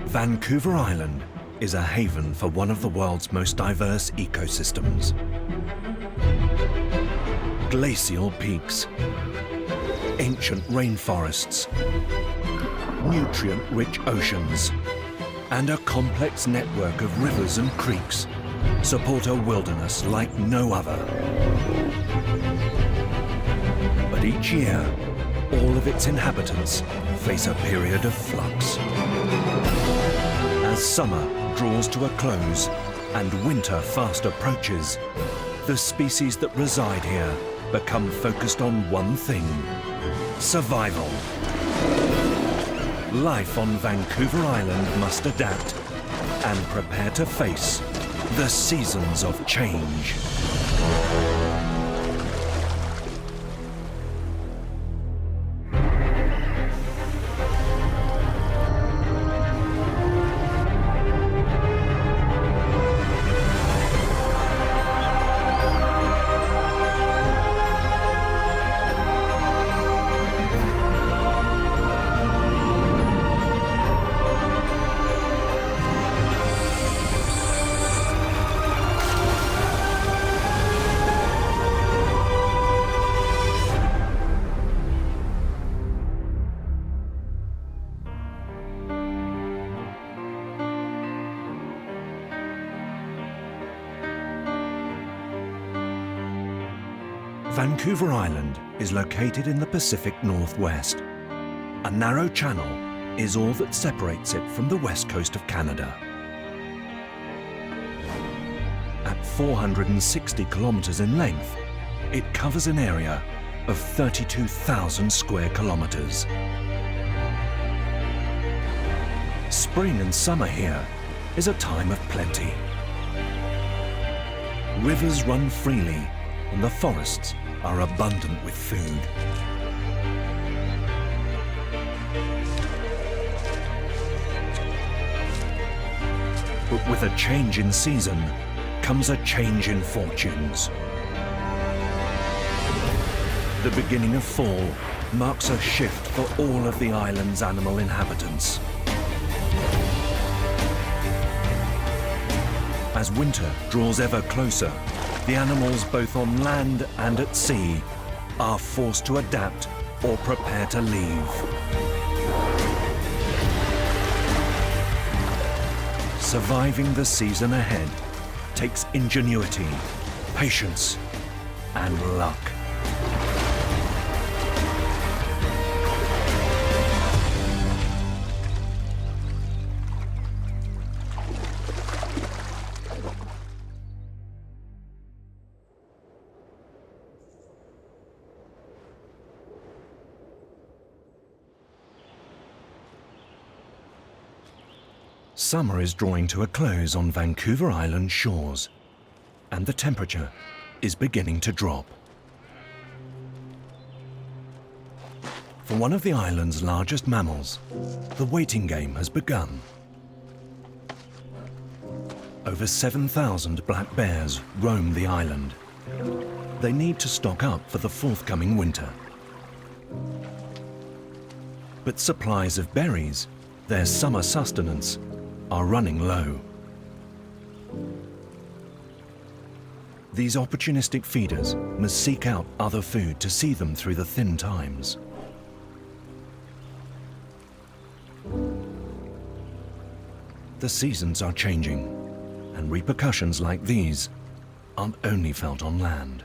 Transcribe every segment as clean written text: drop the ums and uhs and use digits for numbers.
Vancouver Island is a haven for one of the world's most diverse ecosystems. Glacial peaks, ancient rainforests, nutrient-rich oceans, and a complex network of rivers and creeks support a wilderness like no other. But each year, all of its inhabitants face a period of flux. As summer draws to a close and winter fast approaches, the species that reside here become focused on one thing: survival. Life on Vancouver Island must adapt and prepare to face the seasons of change. Vancouver Island is located in the Pacific Northwest. A narrow channel is all that separates it from the west coast of Canada. At 460 kilometers in length, it covers an area of 32,000 square kilometers. Spring and summer here is a time of plenty. Rivers run freely and the forests are abundant with food. But with a change in season comes a change in fortunes. The beginning of fall marks a shift for all of the island's animal inhabitants. As winter draws ever closer, the animals both on land and at sea are forced to adapt or prepare to leave. Surviving the season ahead takes ingenuity, patience, and luck. Summer is drawing to a close on Vancouver Island shores, and the temperature is beginning to drop. For one of the island's largest mammals, the waiting game has begun. Over 7,000 black bears roam the island. They need to stock up for the forthcoming winter. But supplies of berries, their summer sustenance, are running low. These opportunistic feeders must seek out other food to see them through the thin times. The seasons are changing, and repercussions like these aren't only felt on land.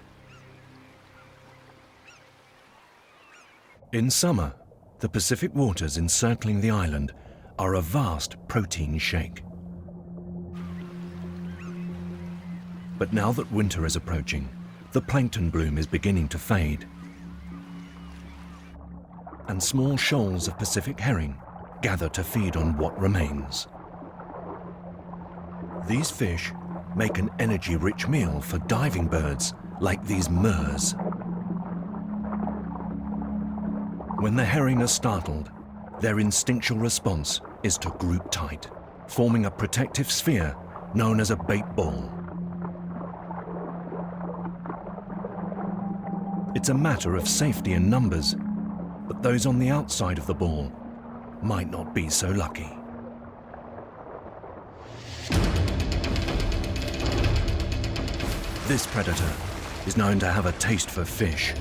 In summer, the Pacific waters encircling the island are a vast protein shake. But now that winter is approaching, the plankton bloom is beginning to fade, and small shoals of Pacific herring gather to feed on what remains. These fish make an energy-rich meal for diving birds like these murres. When the herring are startled, their instinctual response is to group tight, forming a protective sphere known as a bait ball. It's a matter of safety in numbers, but those on the outside of the ball might not be so lucky. This predator is known to have a taste for fish.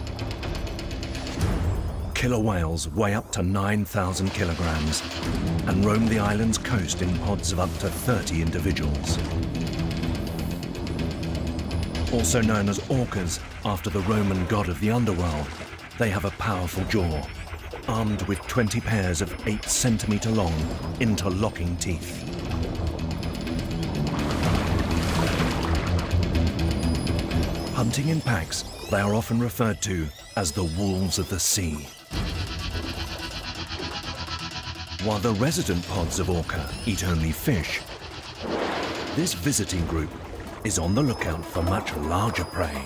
Killer whales weigh up to 9,000 kilograms and roam the island's coast in pods of up to 30 individuals. Also known as orcas after the Roman god of the underworld, they have a powerful jaw, armed with 20 pairs of 8-centimeter long, interlocking teeth. Hunting in packs, they are often referred to as the wolves of the sea. While the resident pods of orca eat only fish, this visiting group is on the lookout for much larger prey.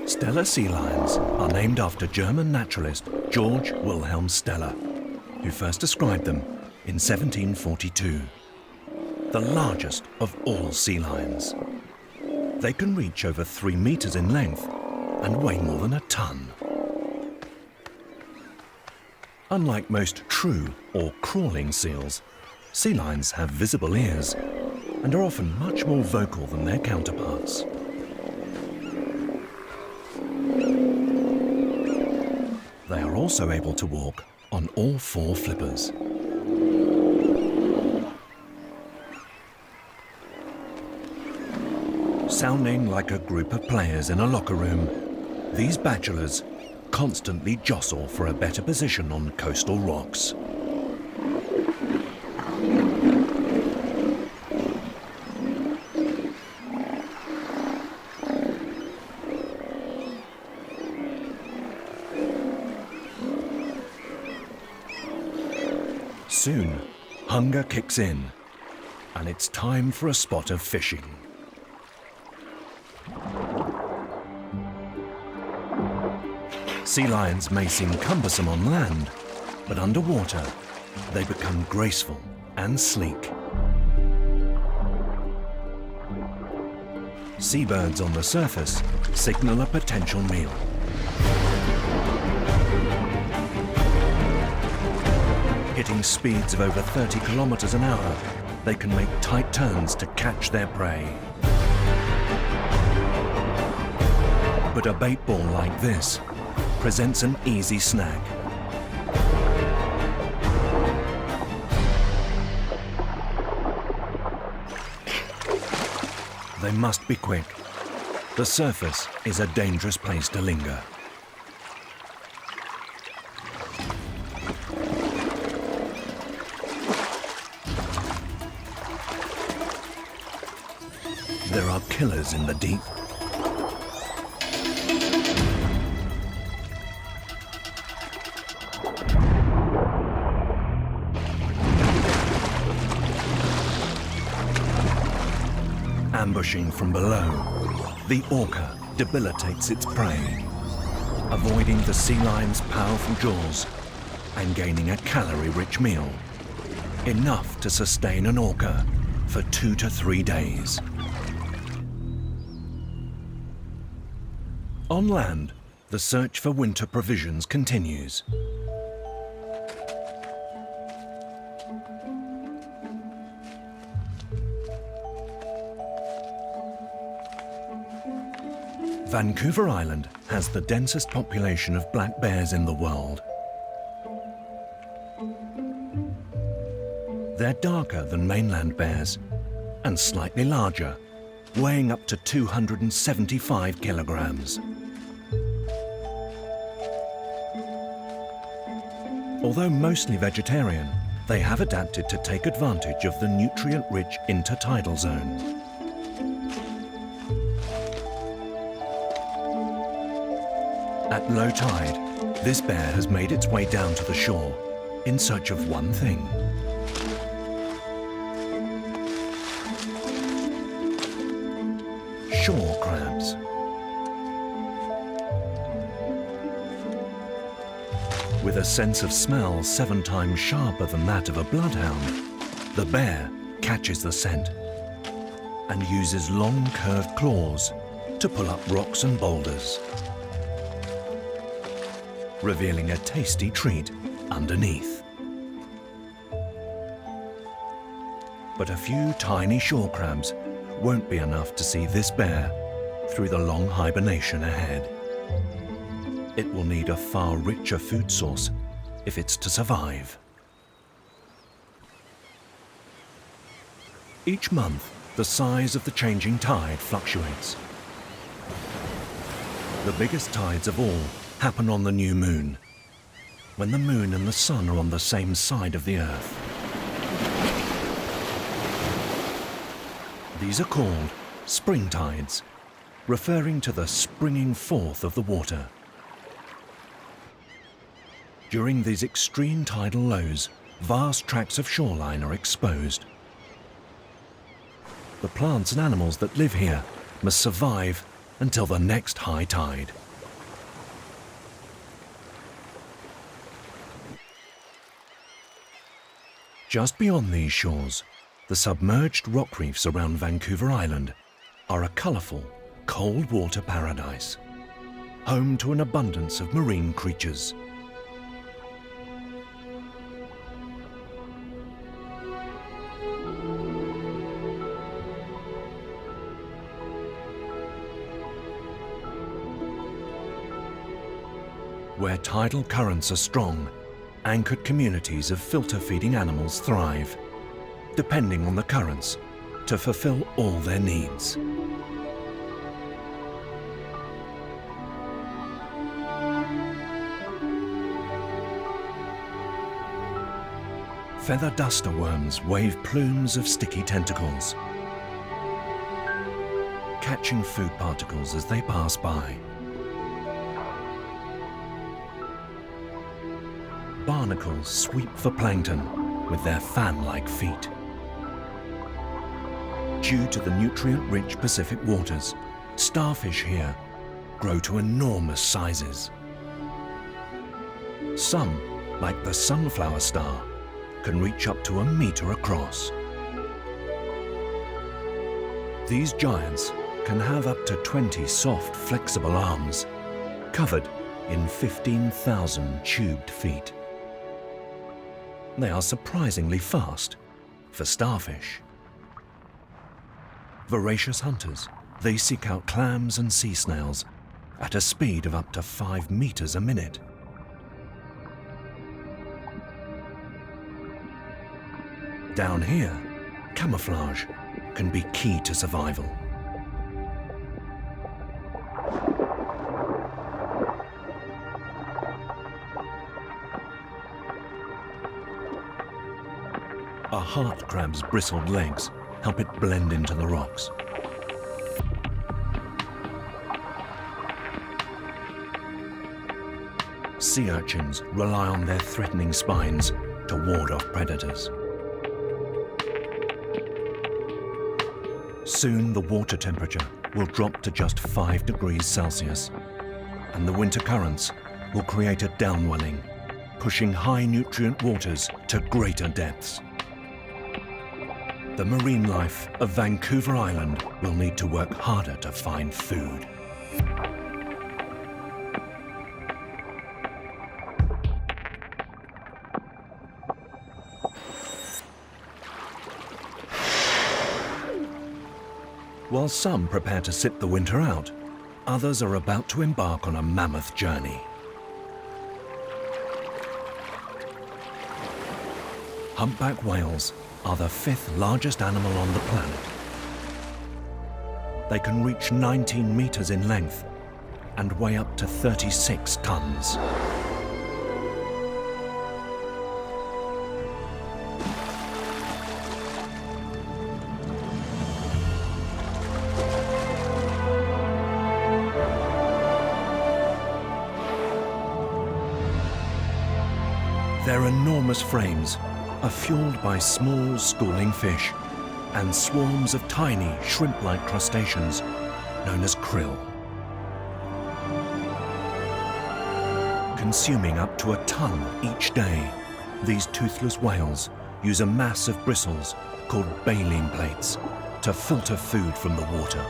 Steller sea lions are named after German naturalist Georg Wilhelm Steller, who first described them in 1742. The largest of all sea lions. They can reach over 3 meters in length and weigh more than a ton. Unlike most true or crawling seals, sea lions have visible ears and are often much more vocal than their counterparts. They are also able to walk on all 4 flippers. Sounding like a group of players in a locker room, these bachelors constantly jostle for a better position on coastal rocks. Soon, hunger kicks in, and it's time for a spot of fishing. Sea lions may seem cumbersome on land, but underwater, they become graceful and sleek. Seabirds on the surface signal a potential meal. Hitting speeds of over 30 kilometers an hour, they can make tight turns to catch their prey. But a bait ball like this presents an easy snag. They must be quick. The surface is a dangerous place to linger. There are killers in the deep. Ambushing from below, the orca debilitates its prey, avoiding the sea lion's powerful jaws and gaining a calorie-rich meal, enough to sustain an orca for 2 to 3 days. On land, the search for winter provisions continues. Vancouver Island has the densest population of black bears in the world. They're darker than mainland bears and slightly larger, weighing up to 275 kilograms. Although mostly vegetarian, they have adapted to take advantage of the nutrient-rich intertidal zone. At low tide, this bear has made its way down to the shore in search of one thing: shore crabs. With a sense of smell 7 times sharper than that of a bloodhound, the bear catches the scent and uses long curved claws to pull up rocks and boulders, revealing a tasty treat underneath. But a few tiny shore crabs won't be enough to see this bear through the long hibernation ahead. It will need a far richer food source if it's to survive. Each month, the size of the changing tide fluctuates. The biggest tides of all happen on the new moon, when the moon and the sun are on the same side of the earth. These are called spring tides, referring to the springing forth of the water. During these extreme tidal lows, vast tracts of shoreline are exposed. The plants and animals that live here must survive until the next high tide. Just beyond these shores, the submerged rock reefs around Vancouver Island are a colourful, cold water paradise, home to an abundance of marine creatures. Where tidal currents are strong, anchored communities of filter-feeding animals thrive, depending on the currents to fulfill all their needs. Feather duster worms wave plumes of sticky tentacles, catching food particles as they pass by. Barnacles sweep for plankton with their fan-like feet. Due to the nutrient-rich Pacific waters, starfish here grow to enormous sizes. Some, like the sunflower star, can reach up to a meter across. These giants can have up to 20 soft, flexible arms, covered in 15,000 tubed feet. They are surprisingly fast for starfish. Voracious hunters, they seek out clams and sea snails at a speed of up to 5 meters a minute. Down here, camouflage can be key to survival. A heart crab's bristled legs help it blend into the rocks. Sea urchins rely on their threatening spines to ward off predators. Soon the water temperature will drop to just 5 degrees Celsius, and the winter currents will create a downwelling, pushing high nutrient waters to greater depths. The marine life of Vancouver Island will need to work harder to find food. While some prepare to sit the winter out, others are about to embark on a mammoth journey. Humpback whales are the 5th largest animal on the planet. They can reach 19 meters in length and weigh up to 36 tons. Their enormous frames are fueled by small schooling fish and swarms of tiny shrimp-like crustaceans known as krill. Consuming up to a ton each day, these toothless whales use a mass of bristles called baleen plates to filter food from the water.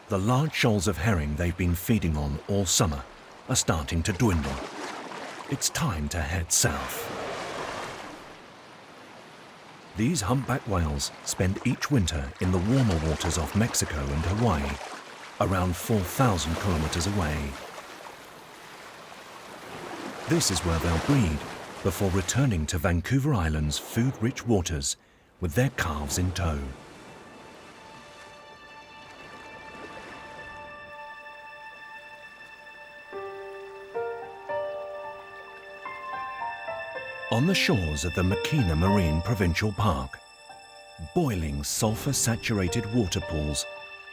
The large shoals of herring they've been feeding on all summer are starting to dwindle. It's time to head south. These humpback whales spend each winter in the warmer waters off Mexico and Hawaii, around 4,000 kilometers away. This is where they'll breed before returning to Vancouver Island's food-rich waters with their calves in tow. On the shores of the Makina Marine Provincial Park, boiling sulfur-saturated water pools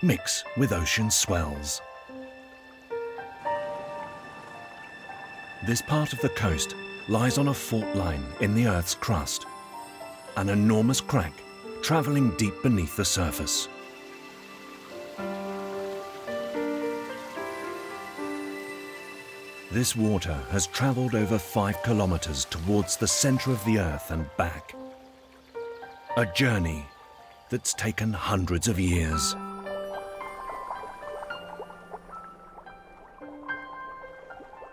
mix with ocean swells. This part of the coast lies on a fault line in the Earth's crust, an enormous crack travelling deep beneath the surface. This water has travelled over 5 kilometres towards the centre of the Earth and back. A journey that's taken hundreds of years.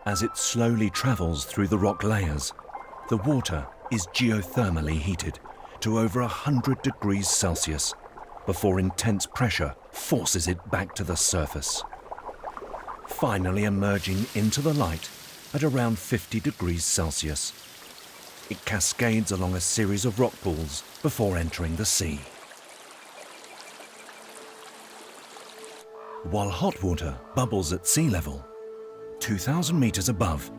As it slowly travels through the rock layers, the water is geothermally heated to over 100 degrees Celsius before intense pressure forces it back to the surface, finally emerging into the light at around 50 degrees Celsius. It cascades along a series of rock pools before entering the sea. While hot water bubbles at sea level, 2,000 meters above,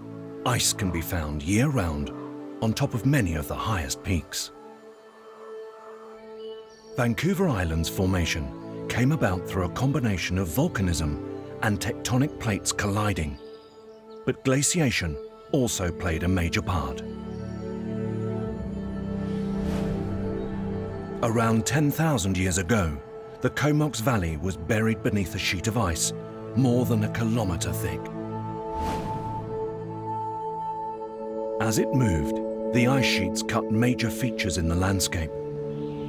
ice can be found year-round on top of many of the highest peaks. Vancouver Island's formation came about through a combination of volcanism and tectonic plates colliding, but glaciation also played a major part. Around 10,000 years ago, the Comox Valley was buried beneath a sheet of ice more than a kilometre thick. As it moved, the ice sheets cut major features in the landscape,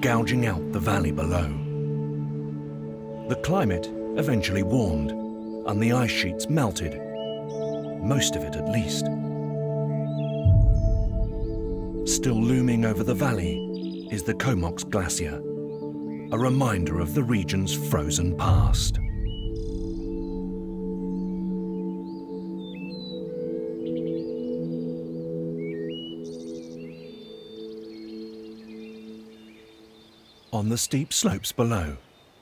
gouging out the valley below. The climate eventually warmed, and the ice sheets melted, most of it at least. Still looming over the valley is the Comox Glacier, a reminder of the region's frozen past. On the steep slopes below,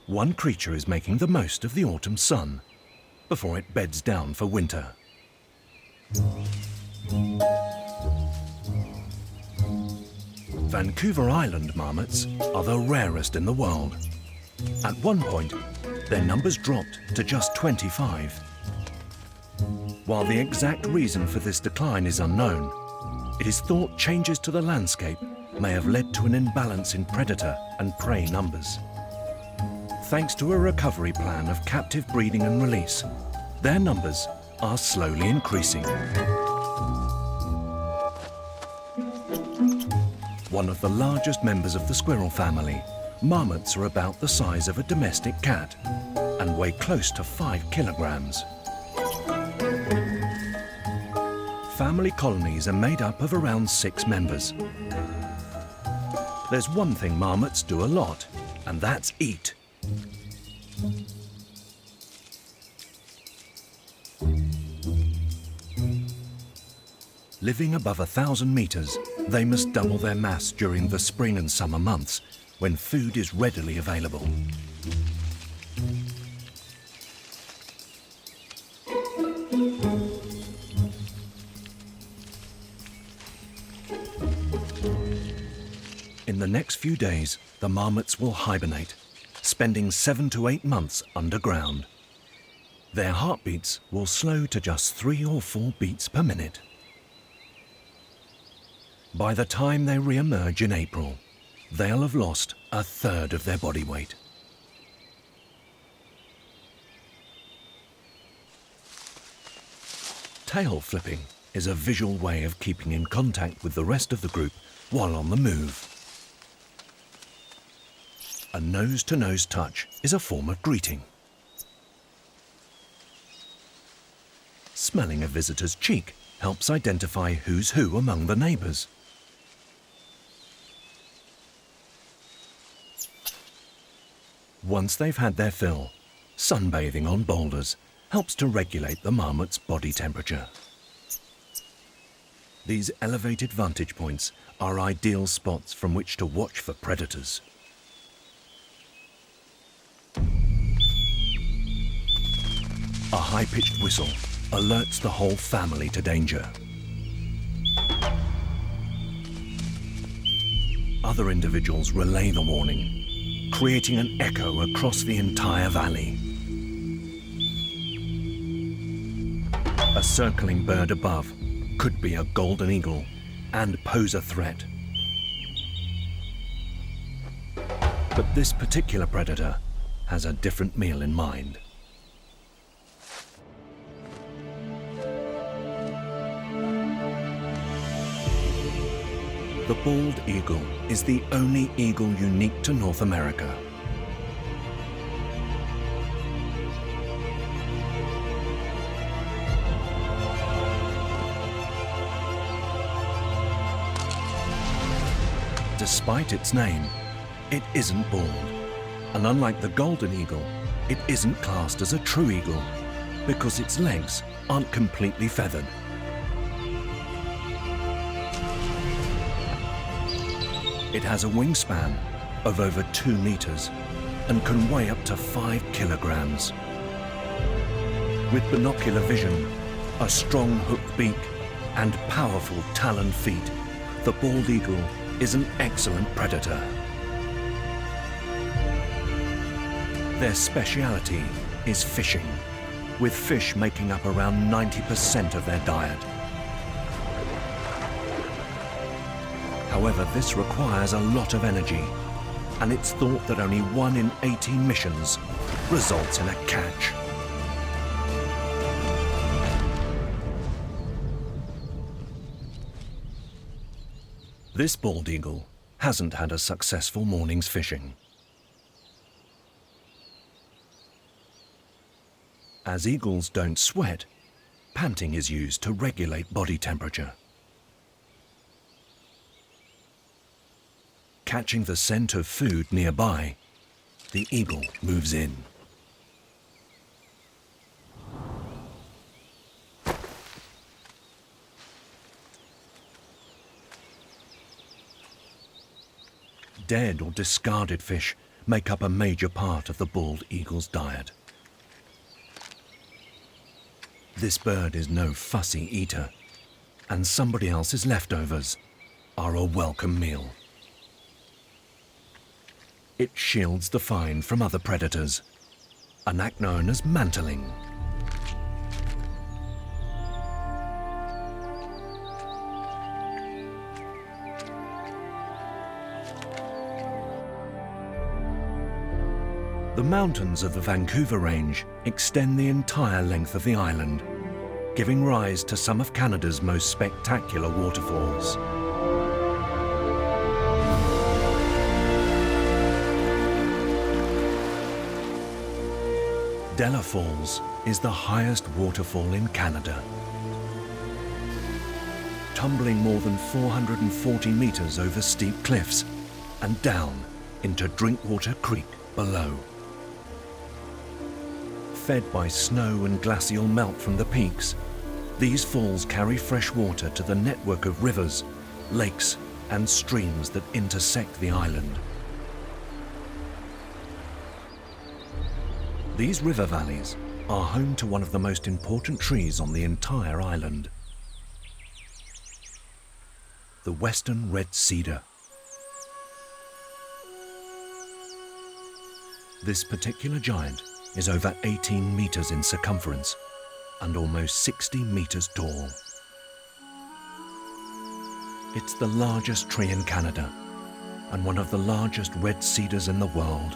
one creature is making the most of the autumn sun before it beds down for winter. Vancouver Island marmots are the rarest in the world. At one point, their numbers dropped to just 25. While the exact reason for this decline is unknown, it is thought changes to the landscape may have led to an imbalance in predator and prey numbers. Thanks to a recovery plan of captive breeding and release, their numbers are slowly increasing. One of the largest members of the squirrel family, marmots are about the size of a domestic cat and weigh close to 5 kilograms. Family colonies are made up of around 6 members. There's one thing marmots do a lot, and that's eat. Living above 1,000 meters, they must double their mass during the spring and summer months, when food is readily available. In the next few days, the marmots will hibernate, spending 7 to 8 months underground. Their heartbeats will slow to just 3 or 4 beats per minute. By the time they re-emerge in April, they'll have lost 1/3 of their body weight. Tail flipping is a visual way of keeping in contact with the rest of the group while on the move. A nose-to-nose touch is a form of greeting. smelling a visitor's cheek helps identify who's who among the neighbours. Once they've had their fill, sunbathing on boulders helps to regulate the marmot's body temperature. These elevated vantage points are ideal spots from which to watch for predators. A high-pitched whistle alerts the whole family to danger. Other individuals relay the warning, creating an echo across the entire valley. A circling bird above could be a golden eagle and pose a threat. But this particular predator has a different meal in mind. The bald eagle is the only eagle unique to North America. Despite its name, it isn't bald. And unlike the golden eagle, it isn't classed as a true eagle because its legs aren't completely feathered. It has a wingspan of over 2 meters and can weigh up to 5 kilograms. With binocular vision, a strong hooked beak and powerful taloned feet, the bald eagle is an excellent predator. Their speciality is fishing, with fish making up around 90% of their diet. However, this requires a lot of energy, and it's thought that only 1 in 18 missions results in a catch. This bald eagle hasn't had a successful morning's fishing. As eagles don't sweat, panting is used to regulate body temperature. Catching the scent of food nearby, the eagle moves in. Dead or discarded fish make up a major part of the bald eagle's diet. This bird is no fussy eater, and somebody else's leftovers are a welcome meal. It shields the find from other predators, an act known as mantling. The mountains of the Vancouver Range extend the entire length of the island, giving rise to some of Canada's most spectacular waterfalls. Della Falls is the highest waterfall in Canada, tumbling more than 440 meters over steep cliffs and down into Drinkwater Creek below. Fed by snow and glacial melt from the peaks, these falls carry fresh water to the network of rivers, lakes, and streams that intersect the island. These river valleys are home to one of the most important trees on the entire island, the western red cedar. This particular giant is over 18 meters in circumference and almost 60 meters tall. It's the largest tree in Canada and one of the largest red cedars in the world.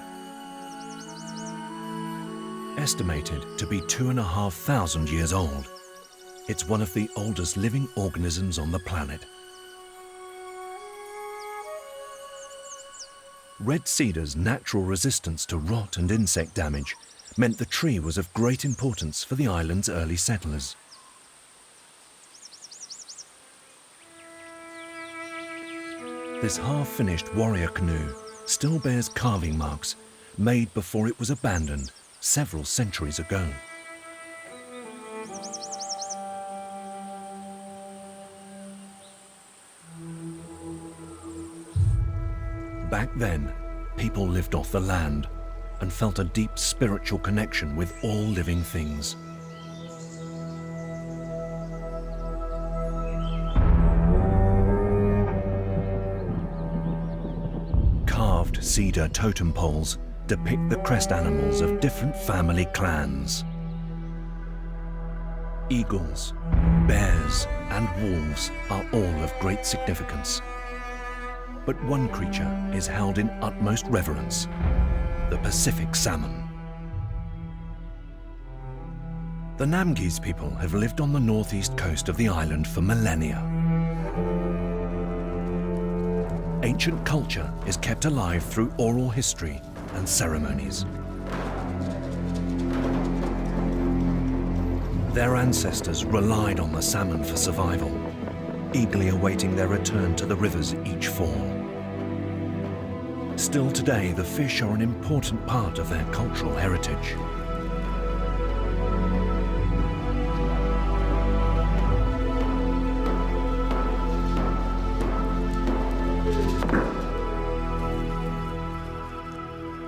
Estimated to be 2,500 years old, it's one of the oldest living organisms on the planet. Red cedar's natural resistance to rot and insect damage meant the tree was of great importance for the island's early settlers. This half-finished warrior canoe still bears carving marks made before it was abandoned several centuries ago. Back then, people lived off the land and felt a deep spiritual connection with all living things. Carved cedar totem poles depict the crest animals of different family clans. Eagles, bears, and wolves are all of great significance. But one creature is held in utmost reverence: the Pacific salmon. The Namgis people have lived on the northeast coast of the island for millennia. Ancient culture is kept alive through oral history and ceremonies. Their ancestors relied on the salmon for survival, eagerly awaiting their return to the rivers each fall. Still today, the fish are an important part of their cultural heritage.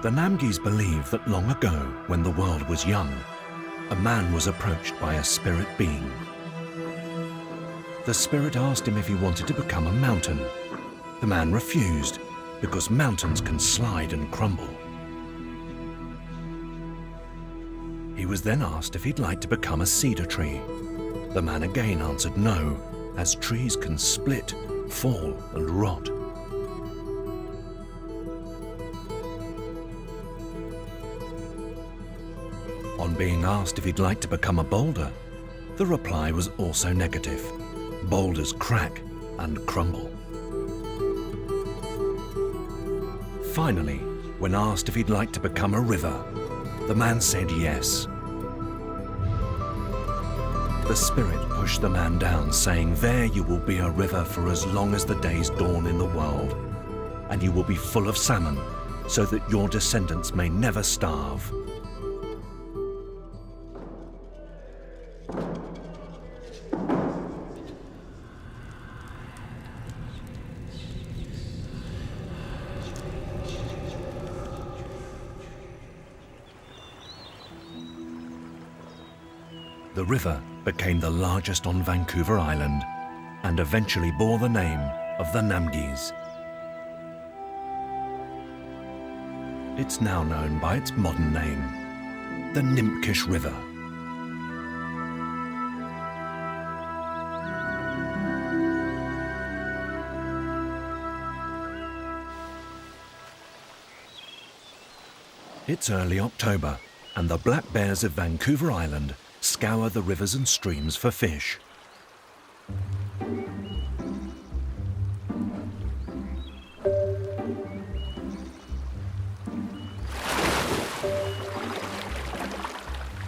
The Namgis believe that long ago, when the world was young, a man was approached by a spirit being. The spirit asked him if he wanted to become a mountain. The man refused, because mountains can slide and crumble. He was then asked if he'd like to become a cedar tree. The man again answered no, as trees can split, fall, and rot. On being asked if he'd like to become a boulder, the reply was also negative. Boulders crack and crumble. Finally, when asked if he'd like to become a river, the man said yes. The spirit pushed the man down, saying, "There you will be a river for as long as the days dawn in the world, and you will be full of salmon, so that your descendants may never starve." The river became the largest on Vancouver Island and eventually bore the name of the Namgis. It's now known by its modern name, the Nimkish River. It's early October, and the black bears of Vancouver Island scour the rivers and streams for fish.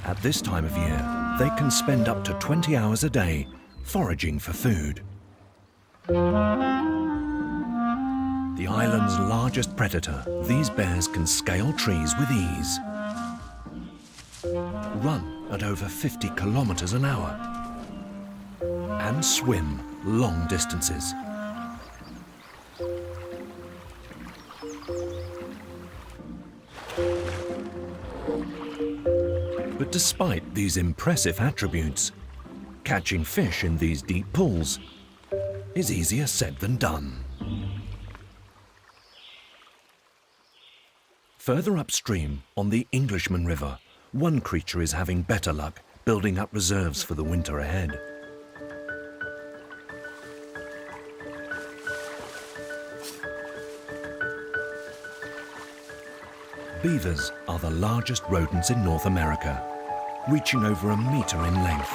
At this time of year, they can spend up to 20 hours a day foraging for food. The island's largest predator, these bears can scale trees with ease, run at over 50 kilometers an hour, and swim long distances. But despite these impressive attributes, catching fish in these deep pools is easier said than done. Further upstream, on the Englishman River, one creature is having better luck, building up reserves for the winter ahead. Beavers are the largest rodents in North America, reaching over 1 meter in length.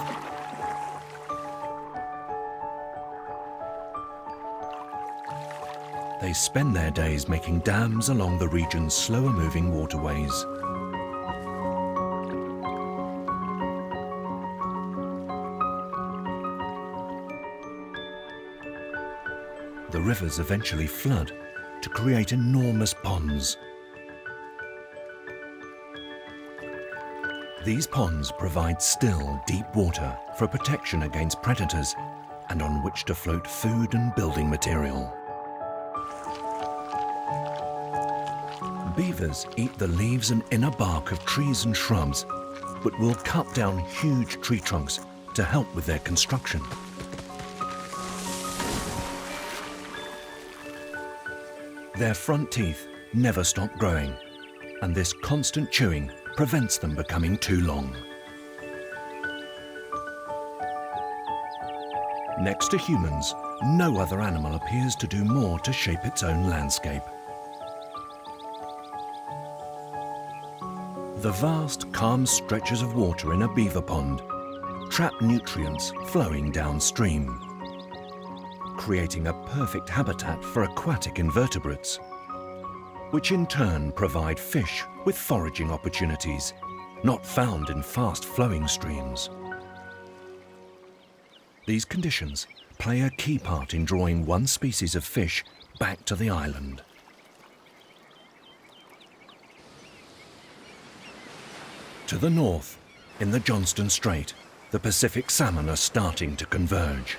They spend their days making dams along the region's slower-moving waterways. the rivers eventually flood to create enormous ponds. These ponds provide still, deep water for protection against predators and on which to float food and building material. Beavers eat the leaves and inner bark of trees and shrubs, but will cut down huge tree trunks to help with their construction. Their front teeth never stop growing, and this constant chewing prevents them becoming too long. Next to humans, no other animal appears to do more to shape its own landscape. The vast, calm stretches of water in a beaver pond trap nutrients flowing downstream, creating a perfect habitat for aquatic invertebrates, which in turn provide fish with foraging opportunities not found in fast-flowing streams. These conditions play a key part in drawing one species of fish back to the island. To the north, in the Johnston Strait, the Pacific salmon are starting to converge.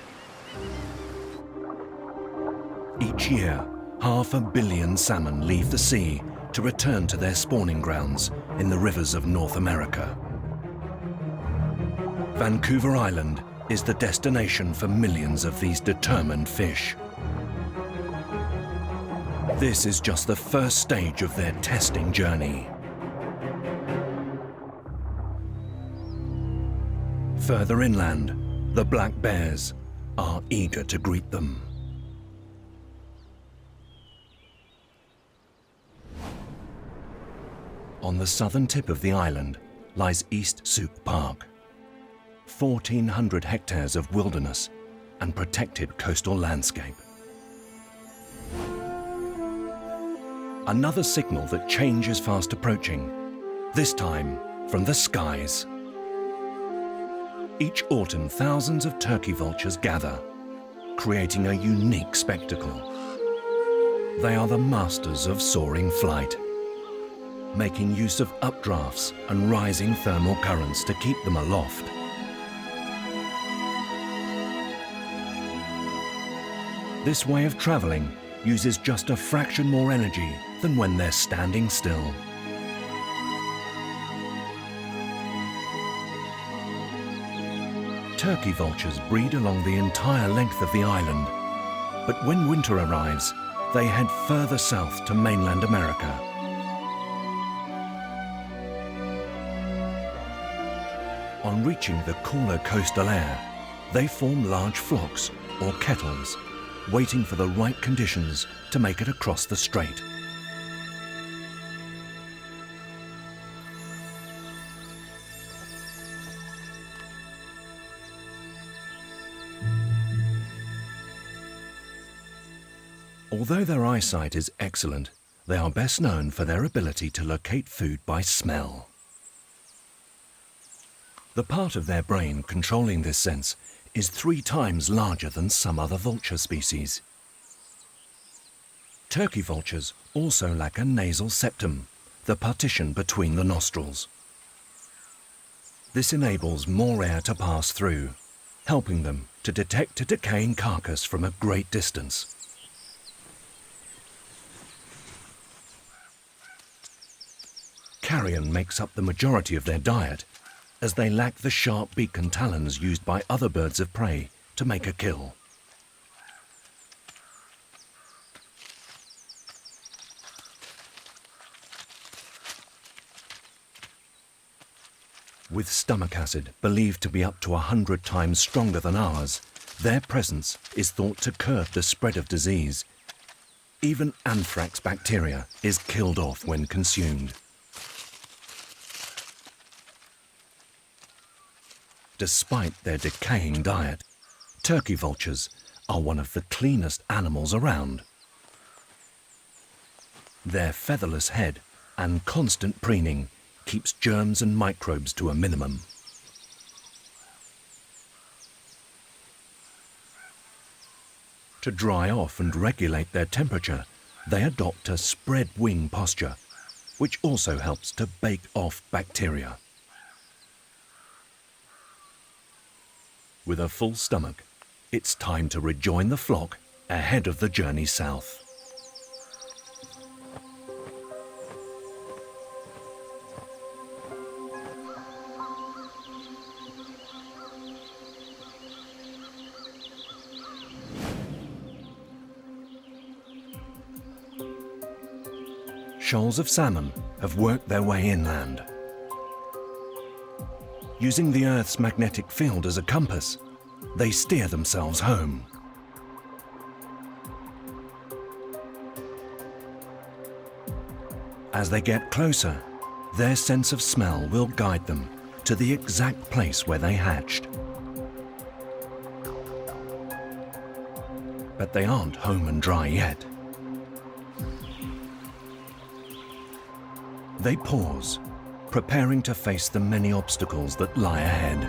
Each year, 500 million salmon leave the sea to return to their spawning grounds in the rivers of North America. Vancouver Island is the destination for millions of these determined fish. This is just the first stage of their testing journey. Further inland, the black bears are eager to greet them. On the southern tip of the island lies East Souk Park, 1,400 hectares of wilderness and protected coastal landscape. Another signal that change is fast approaching, this time from the skies. Each autumn, thousands of turkey vultures gather, creating a unique spectacle. They are the masters of soaring flight, making use of updrafts and rising thermal currents to keep them aloft. This way of traveling uses just a fraction more energy than when they're standing still. Turkey vultures breed along the entire length of the island, but when winter arrives, they head further south to mainland America. On reaching the cooler coastal air, they form large flocks or kettles, waiting for the right conditions to make it across the strait. Although their eyesight is excellent, they are best known for their ability to locate food by smell. The part of their brain controlling this sense is 3 times larger than some other vulture species. Turkey vultures also lack a nasal septum, the partition between the nostrils. This enables more air to pass through, helping them to detect a decaying carcass from a great distance. Carrion makes up the majority of their diet, as they lack the sharp beak and talons used by other birds of prey to make a kill. With stomach acid believed to be up to 100 times stronger than ours, their presence is thought to curb the spread of disease. Even anthrax bacteria is killed off when consumed. Despite their decaying diet, turkey vultures are one of the cleanest animals around. Their featherless head and constant preening keeps germs and microbes to a minimum. To dry off and regulate their temperature, they adopt a spread wing posture, which also helps to bake off bacteria. With a full stomach, it's time to rejoin the flock ahead of the journey south. Shoals of salmon have worked their way inland. Using the Earth's magnetic field as a compass, they steer themselves home. As they get closer, their sense of smell will guide them to the exact place where they hatched. But they aren't home and dry yet. They pause, preparing to face the many obstacles that lie ahead.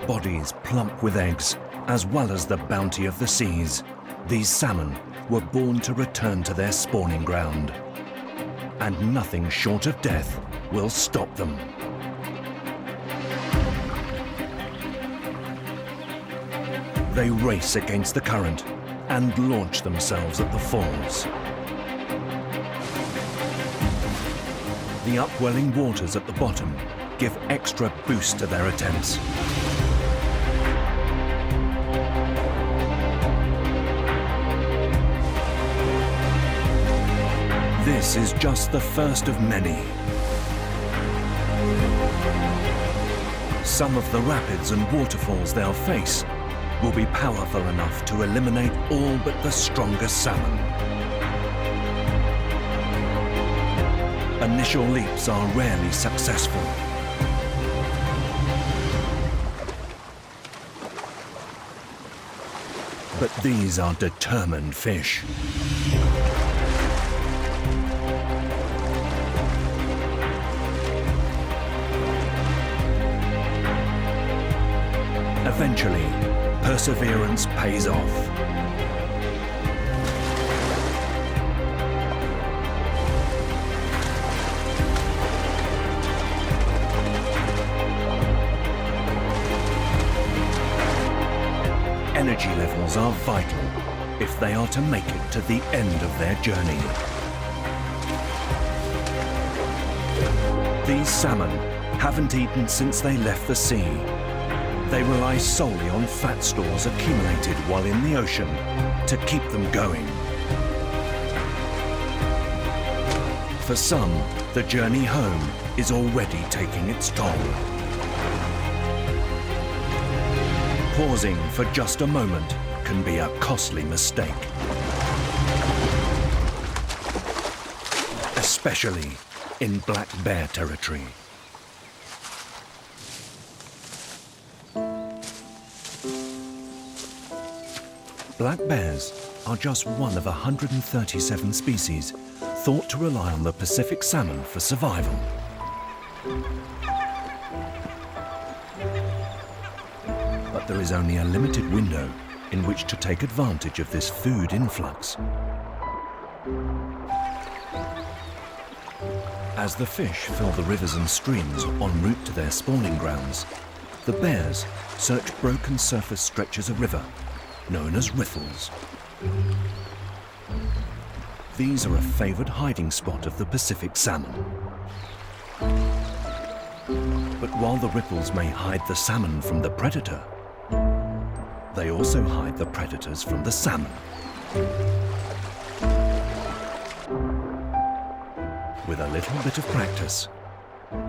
Bodies plump with eggs, as well as the bounty of the seas, these salmon were born to return to their spawning ground. And nothing short of death will stop them. They race against the current and launch themselves at the falls. The upwelling waters at the bottom give extra boost to their attempts. This is just the first of many. Some of the rapids and waterfalls they'll face will be powerful enough to eliminate all but the strongest salmon. Initial leaps are rarely successful. But these are determined fish. Eventually, perseverance pays off. Energy levels are vital if they are to make it to the end of their journey. These salmon haven't eaten since they left the sea. They rely solely on fat stores accumulated while in the ocean to keep them going. For some, the journey home is already taking its toll. Pausing for just a moment can be a costly mistake. Especially in black bear territory. Black bears are just one of 137 species thought to rely on the Pacific salmon for survival. But there is only a limited window in which to take advantage of this food influx. As the fish fill the rivers and streams en route to their spawning grounds, the bears search broken surface stretches of river known as riffles. These are a favoured hiding spot of the Pacific salmon. But while the ripples may hide the salmon from the predator, they also hide the predators from the salmon. With a little bit of practice,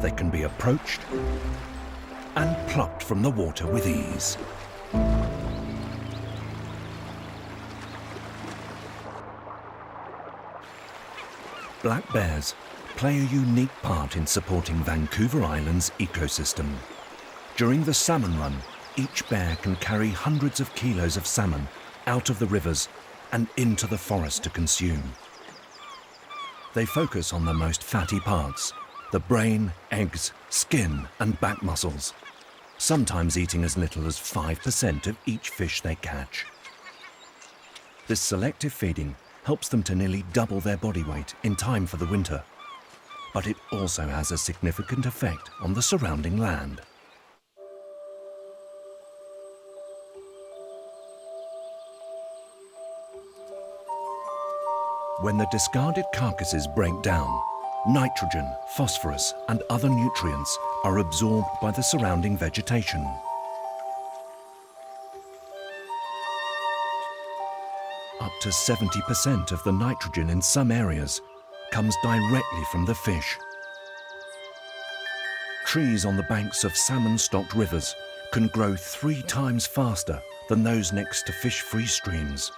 they can be approached and plucked from the water with ease. Black bears play a unique part in supporting Vancouver Island's ecosystem. During the salmon run, each bear can carry hundreds of kilos of salmon out of the rivers and into the forest to consume. They focus on the most fatty parts, the brain, eggs, skin and back muscles, sometimes eating as little as 5% of each fish they catch. This selective feeding helps them to nearly double their body weight in time for the winter, but it also has a significant effect on the surrounding land. When the discarded carcasses break down, nitrogen, phosphorus and other nutrients are absorbed by the surrounding vegetation. Up to 70% of the nitrogen in some areas comes directly from the fish. Trees on the banks of salmon-stocked rivers can grow 3 times faster than those next to fish-free streams.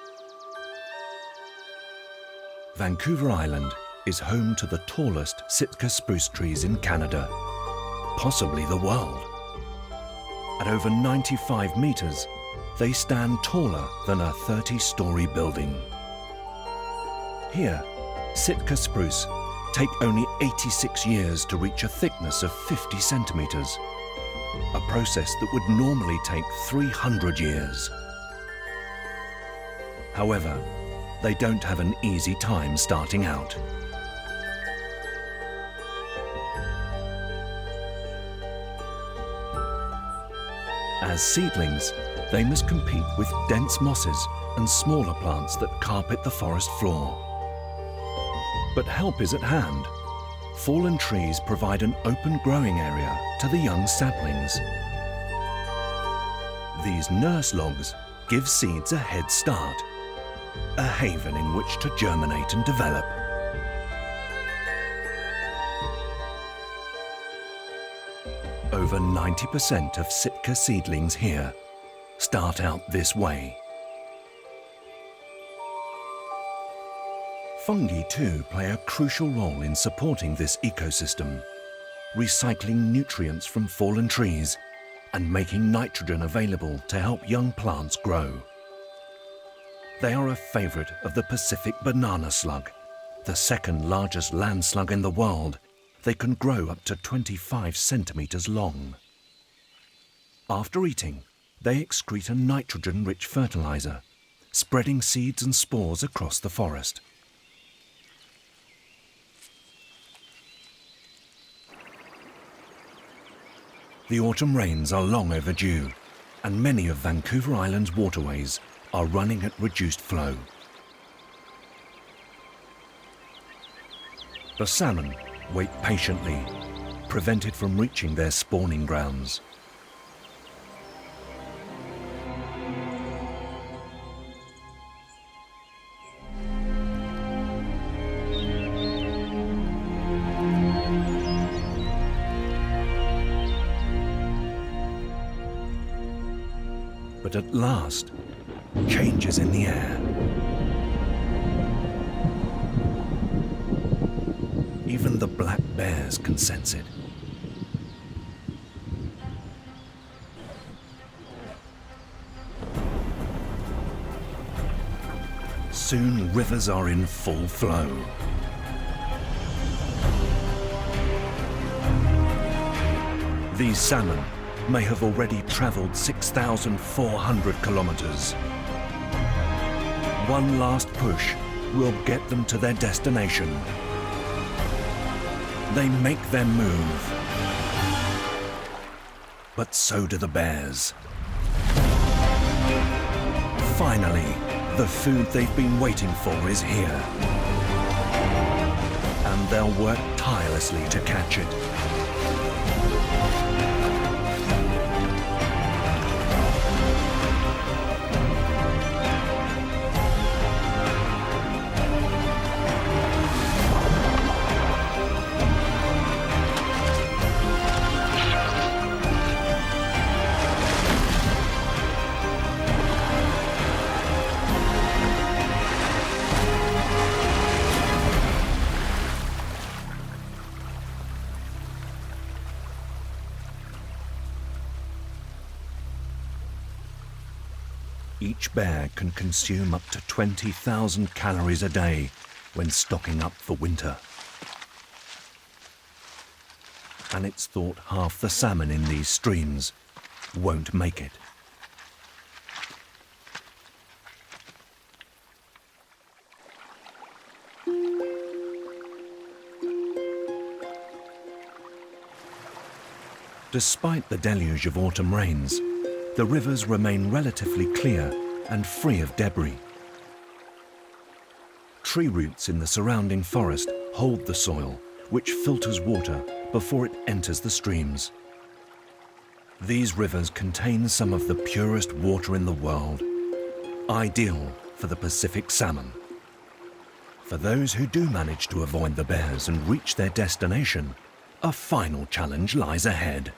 Vancouver Island is home to the tallest Sitka spruce trees in Canada, possibly the world. At over 95 meters, they stand taller than a 30-story building. Here, Sitka spruce take only 86 years to reach a thickness of 50 centimeters, a process that would normally take 300 years. However, they don't have an easy time starting out. As seedlings, they must compete with dense mosses and smaller plants that carpet the forest floor. But help is at hand. Fallen trees provide an open growing area to the young saplings. These nurse logs give seeds a head start, a haven in which to germinate and develop. Over 90% of Sitka seedlings here start out this way. Fungi too play a crucial role in supporting this ecosystem, recycling nutrients from fallen trees and making nitrogen available to help young plants grow. They are a favorite of the Pacific banana slug, the second largest land slug in the world. They can grow up to 25 centimeters long. After eating, they excrete a nitrogen-rich fertilizer, spreading seeds and spores across the forest. The autumn rains are long overdue, and many of Vancouver Island's waterways are running at reduced flow. The salmon wait patiently, prevented from reaching their spawning grounds. But at last, change is in the air. Even the black bears can sense it. Soon rivers are in full flow. These salmon may have already traveled 6,400 kilometers. One last push will get them to their destination. They make their move. But so do the bears. Finally, the food they've been waiting for is here. And they'll work tirelessly to catch it. Each bear can consume up to 20,000 calories a day when stocking up for winter. and it's thought half the salmon in these streams won't make it. Despite the deluge of autumn rains, the rivers remain relatively clear and free of debris. Tree roots in the surrounding forest hold the soil, which filters water before it enters the streams. These rivers contain some of the purest water in the world, ideal for the Pacific salmon. For those who do manage to avoid the bears and reach their destination, a final challenge lies ahead.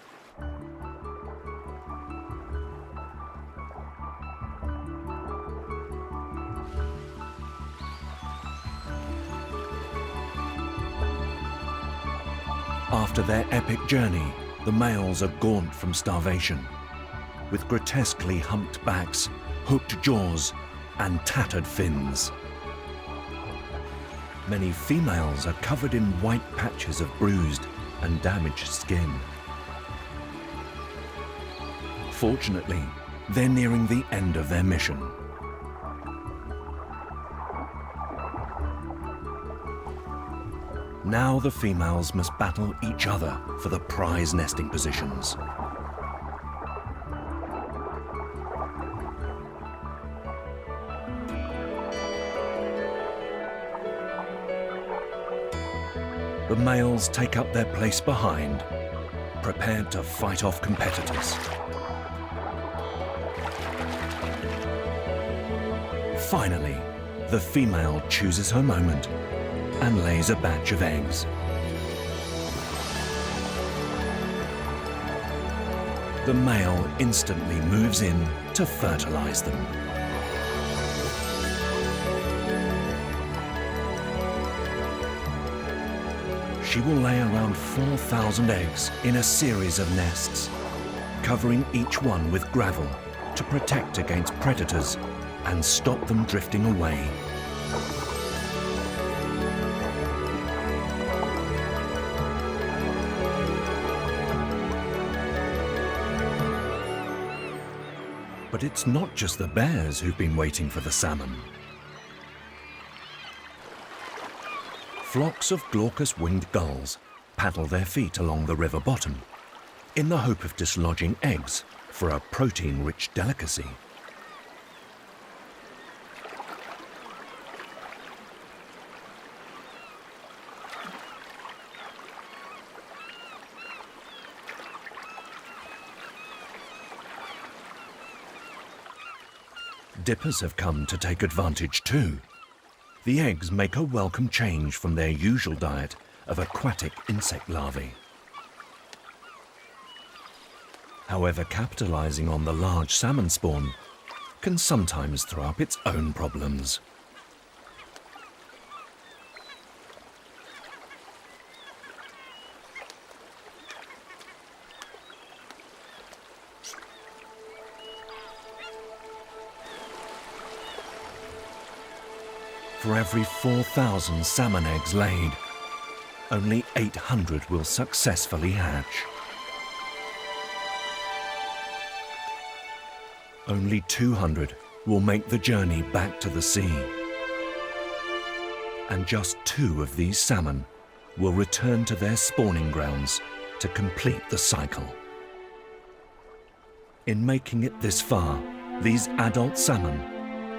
After their epic journey, the males are gaunt from starvation, with grotesquely humped backs, hooked jaws, and tattered fins. Many females are covered in white patches of bruised and damaged skin. Fortunately, they're nearing the end of their mission. Now the females must battle each other for the prize nesting positions. The males take up their place behind, prepared to fight off competitors. Finally, the female chooses her moment and lays a batch of eggs. The male instantly moves in to fertilize them. She will lay around 4,000 eggs in a series of nests, covering each one with gravel to protect against predators and stop them drifting away. But it's not just the bears who've been waiting for the salmon. Flocks of glaucous-winged gulls paddle their feet along the river bottom in the hope of dislodging eggs for a protein-rich delicacy. Dippers have come to take advantage too. The eggs make a welcome change from their usual diet of aquatic insect larvae. However, capitalizing on the large salmon spawn can sometimes throw up its own problems. For every 4,000 salmon eggs laid, only 800 will successfully hatch. Only 200 will make the journey back to the sea. And just 2 of these salmon will return to their spawning grounds to complete the cycle. In making it this far, these adult salmon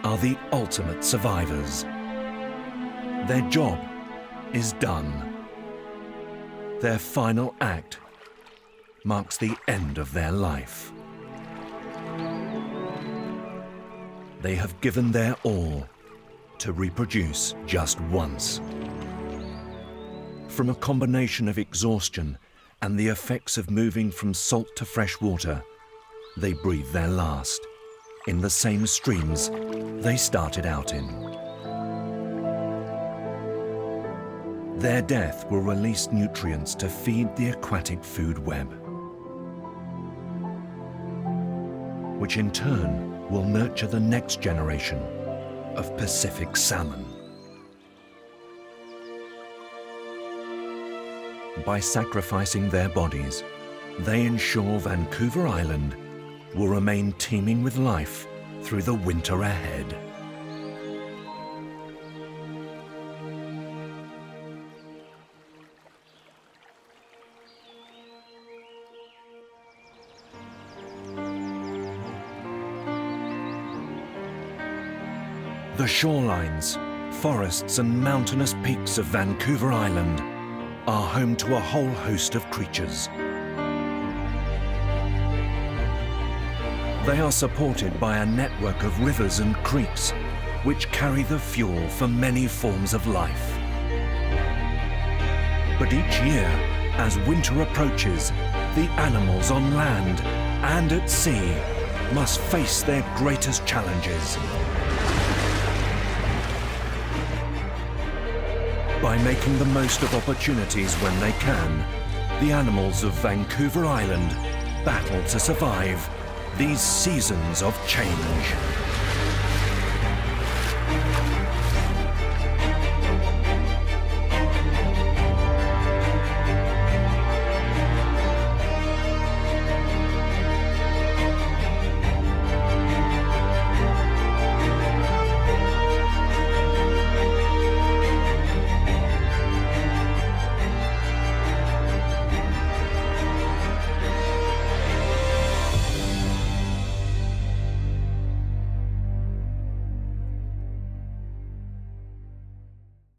are the ultimate survivors. Their job is done. Their final act marks the end of their life. They have given their all to reproduce just once. From a combination of exhaustion and the effects of moving from salt to fresh water, they breathe their last in the same streams they started out in. Their death will release nutrients to feed the aquatic food web, which in turn will nurture the next generation of Pacific salmon. By sacrificing their bodies, they ensure Vancouver Island will remain teeming with life through the winter ahead. The shorelines, forests and mountainous peaks of Vancouver Island are home to a whole host of creatures. They are supported by a network of rivers and creeks which carry the fuel for many forms of life. But each year, as winter approaches, the animals on land and at sea must face their greatest challenges. By making the most of opportunities when they can, the animals of Vancouver Island battle to survive these seasons of change.